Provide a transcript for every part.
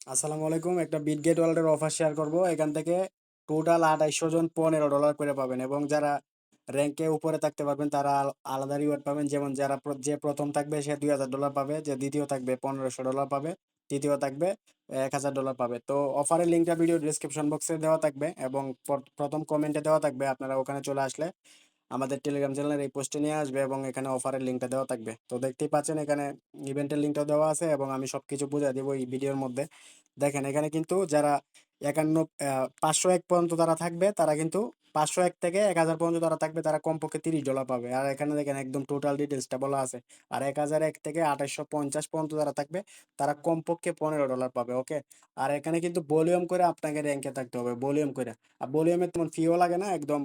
আসসালামু আলাইকুম। একটা বিটগেট ওয়ালেটের অফার শেয়ার করব। এখান থেকে টোটাল ২৮০০ জন $১৫ করে পাবেন এবং যারা র‍্যাংকে উপরে থাকতে পারবেন তারা আলাদা রিওয়ার্ড পাবেন। যেমন যারা যে ১ম থাকবে সে $২০০০ পাবে, যে দ্বিতীয় থাকবে $১৫০০ পাবে, তৃতীয় থাকবে $১০০০ পাবে। তো অফারের লিঙ্কটা ভিডিও ডেসক্রিপশন বক্সে দেওয়া থাকবে এবং প্রথম কমেন্টে দেওয়া থাকবে। আপনারা ওখানে চলে আসলে আমাদের টেলিগ্রাম চ্যানেলের এই পোস্টে নিয়ে আসবে এবং এখানে অফারের লিঙ্কটা দেওয়া থাকবে। তো দেখতেই পাচ্ছেন এখানে ইভেন্টের লিঙ্কটাও দেওয়া আছে এবং আমি সবকিছু বুঝিয়ে দেবো এই ভিডিওর মধ্যে। দেখেন এখানে কিন্তু যারা ৫০১ পর্যন্ত যারা থাকবে তারা কিন্তু ৫০১ থেকে ১০০০ পর্যন্ত যারা থাকবে তারা কমপক্ষে $৩০ পাবে। আর এখানে দেখেন একদম টোটাল ডিটেইলসটা বলা আছে। আর ১০০১ থেকে ২৮৫০ পর্যন্ত যারা থাকবে তারা কমপক্ষে $১৫ পাবে। ওকে? আর এখানে কিন্তু ভলিউম করে আপনাকে র‍্যাংকে থাকতে হবে, ভলিউম কইরা। আর ভলিউমে তেমন ফিও লাগে না, একদম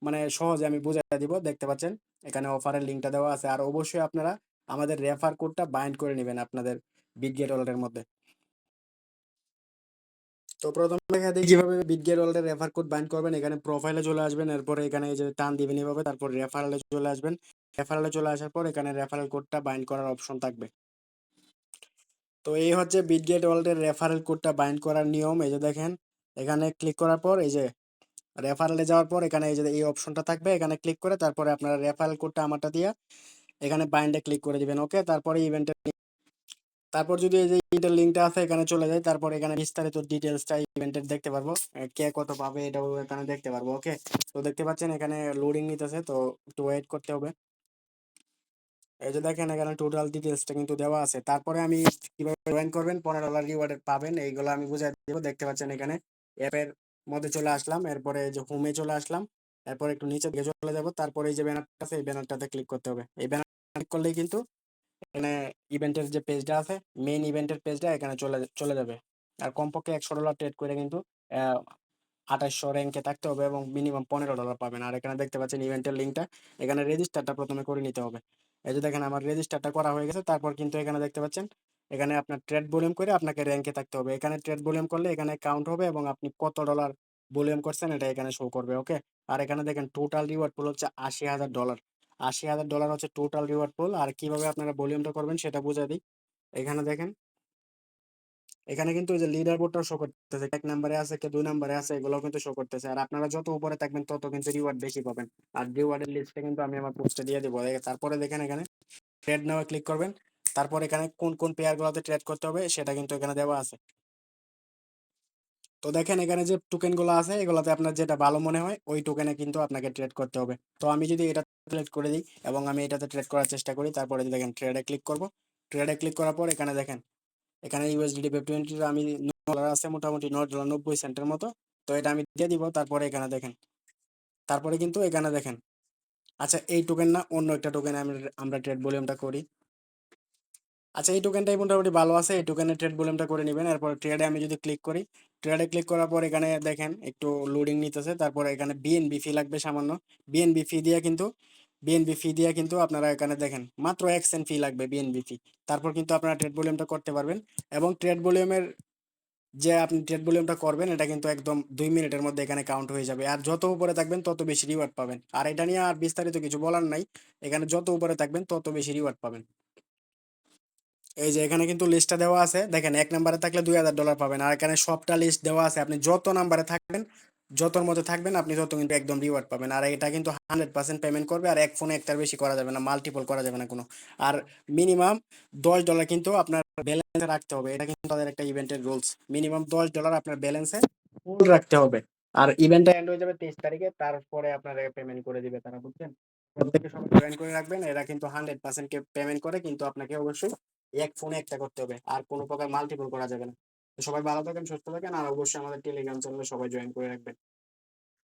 মানে সহজে আমি বুঝাইয়া দিব। দেখতে পাচ্ছেন এখানে অফারের লিঙ্কটা দেওয়া আছে। আর অবশ্যই আপনারা আমাদের রেফার কোডটা বাইন্ড করে নিবেন আপনাদের বিটগেট ওয়ালেটের মধ্যে। তো ১ম দেখা দেই কিভাবে বিটগেট ওয়ালেটের রেফার কোড বাইন্ড করবেন। এখানে প্রোফাইলে চলে আসবেন। এরপরে এখানে এই যে টান দিবেন এভাবে। তারপর রেফারেলে চলে আসবেন। রেফারেলে চলে আসার পর এখানে রেফারেল কোডটা বাইন্ড করার অপশন থাকবে। তো এই হচ্ছে বিটগেট ওয়ালেটের রেফারেল কোডটা বাইন্ড করার নিয়ম। এই যে দেখেন এখানে ক্লিক করার পর এই যে রেফারেলে যাওয়ার পর এখানে এই যে এই অপশনটা থাকবে। এখানে ক্লিক করে তারপরে আপনারা রেফারেল কোডটা আমারটা দিয়া এখানে বাইন্ডে ক্লিক করে দিবেন। ওকে? তারপরে তারপর যদি এই যে ইভেন্টের লিঙ্কটা আছে এখানে চলে যাই, তারপর এখানে বিস্তারিত ডিটেইলসটা ইভেন্টের দেখতে পারবো। কে কত পাবে এটাও এখানে দেখতে পারবো। ওকে? তো দেখতে পাচ্ছেন এখানে লোডিং নিতেছে, তো একটু ওয়েট করতে হবে। এই যে দেখেন এখানে টোটাল ডিটেইলসটা কিন্তু দেওয়া আছে। তারপরে আমি কিভাবে জয়েন করবেন, $15 রিওয়ার্ড পাবেন এইগুলো আমি বুঝাই দেব। দেখতে পাচ্ছেন এখানে অ্যাপের মধ্যে চলে আসলাম। এরপরে এই যে হোমে চলে আসলাম। এরপর একটু নিচের দিকে চলে যাব। তারপরে এই যে ব্যানারটা আছে এই ব্যানারটাতে ক্লিক করতে হবে। এই ব্যানার ক্লিক করলেই কিন্তু এখানে ইভেন্টের যে পেজটা আছে, মেইন ইভেন্টের পেজটা এখানে চলে চলে যাবে। আর কমপক্ষে $১০০ ট্রেড করে কিন্তু অ্যা ২৮০০ র‍্যাংকে থাকতে হবে এবং মিনিমাম $15 পাবেন। আর এখানে দেখতে পাচ্ছেন ইভেন্টের লিঙ্কটা, এখানে রেজিস্টারটা ১ম এ করে নিতে হবে। এই যে দেখেন আমার রেজিস্টারটা করা হয়ে গেছে। তারপর কিন্তু এখানে দেখতে পাচ্ছেন, এখানে আপনার ট্রেড ভলিউম করে আপনাকে র‍্যাংকে থাকতে হবে। এখানে ট্রেড ভলিউম করলে এখানে কাউন্ট হবে এবং আপনি কত ডলার ভলিউম করছেন এটা এখানে শো করবে। ওকে? আর এখানে দেখেন টোটাল রিওয়ার্ড পুল হচ্ছে $৮০,০০০। $৮০,০০০ হচ্ছে টোটাল রিওয়ার্ড পুল। আর কিভাবে আপনারা ভলিউমটা করবেন সেটা বুঝাই দিই। এখানে দেখেন, এখানে কিন্তু ওই যে লিডার বোর্ডটাও শো করতেছে। ১ নাম্বারে আছে, কে ২ নাম্বারে আছে এগুলোও কিন্তু শো করতেছে। আর আপনারা যত উপরে থাকবেন তত কিন্তু রিওয়ার্ড বেশি পাবেন। আর রিওয়ার্ডের লিস্টটা কিন্তু আমি আমার পোস্টে দিয়ে দেব। তারপরে দেখেন এখানে ট্রেড নাও ক্লিক করবেন। তারপর এখানে কোন পেয়ার গুলোতে ট্রেড করতে হবে সেটা কিন্তু এখানে দেওয়া আছে। তো দেখেন এখানে যে টোকেন গুলো আছে এগুলাতে আপনার যেটা ভালো মনে হয় ওই টোকেনে কিন্তু আপনাকে ট্রেড করতে হবে। তো আমি যদি এটা সিলেক্ট করে দিই এবং আমি এটাতে ট্রেড করার চেষ্টা করি, তারপরে দেখেন ট্রেডে ক্লিক করব। ট্রেডে ক্লিক করার পর এখানে দেখেন এখানে USDT BEP20 আমি ডলার আছে মোটামুটি $৯.৯০ মতো। তো এটা আমি দিয়ে দিব। তারপরে এখানে দেখেন। তারপরে কিন্তু এখানে দেখেন। আচ্ছা এই টোকেন না, অন্য একটা টোকেনে আমরা ট্রেড ভলিউমটা করি। আচ্ছা এই টোকেনটাই মোটামুটি ভালো আছে। এই টোকেনের ট্রেড ভলিউমটা করে নিবেন। এরপর ট্রেডে আমি যদি ক্লিক করি, ট্রেডে ক্লিক করার পর এখানে দেখেন একটু লোডিং নিতেছে। তারপরে এখানে BNB ফি লাগবে সামান্য। বিএনবি ফি দিয়ে কিন্তু বিএনবি ফি দিয়ে কিন্তু আপনারা এখানে দেখেন মাত্র ১ সেন্ট ফি লাগবে বিএনবি ফি। তারপর কিন্তু আপনারা ট্রেড ভলিউমটা করতে পারবেন এবং ট্রেড ভলিউমের যে আপনি ট্রেড ভলিউমটা করবেন এটা কিন্তু একদম ২ মিনিটের মধ্যে এখানে কাউন্ট হয়ে যাবে। আর যত উপরে থাকবেন তত বেশি রিওয়ার্ড পাবেন। আর এটা নিয়ে আর বিস্তারিত কিছু বলার নাই। এখানে যত উপরে থাকবেন তত বেশি রিওয়ার্ড পাবেন। এই যে এখানে কিন্তু লিস্টটা দেওয়া আছে। দেখেন ১ নাম্বারে থাকলে $২০০০ পাবেন। আর এখানে সবটা লিস্ট দেওয়া আছে। আপনি যত নাম্বারে থাকবেন, যতর মধ্যে থাকবেন আপনি তত কিন্তু একদম রিওয়ার্ড পাবেন। আর এটা কিন্তু 100% পেমেন্ট করবে। আর এক ফোনে একটার বেশি করা যাবে না, মাল্টিপল করা যাবে না কোনো। আর মিনিমাম $১০ কিন্তু আপনার ব্যালেন্সে রাখতে হবে। এটা কিন্তু তাদের একটা ইভেন্টের রুলস। মিনিমাম $১০ আপনার ব্যালেন্সে ফুল রাখতে হবে। আর ইভেন্টটা এন্ড হয়ে যাবে ২৩ তারিখে। তারপরে আপনারা পেমেন্ট করে দিবে তারা, বুঝছেন? প্রত্যেকে সবাই জয়েন করে রাখবেন। এরা কিন্তু 100% পেমেন্ট করে, কিন্তু আপনাকে অবশ্যই এক ফোনে একটা করতে হবে। আর কোনো প্রকার মাল্টিপল করা যাবে না। তো সবাই ভালো থাকেন, সুস্থ থাকেন। আর অবশ্যই আমাদের টেলিগ্রাম চ্যানেলে সবাই জয়েন করে রাখবেন।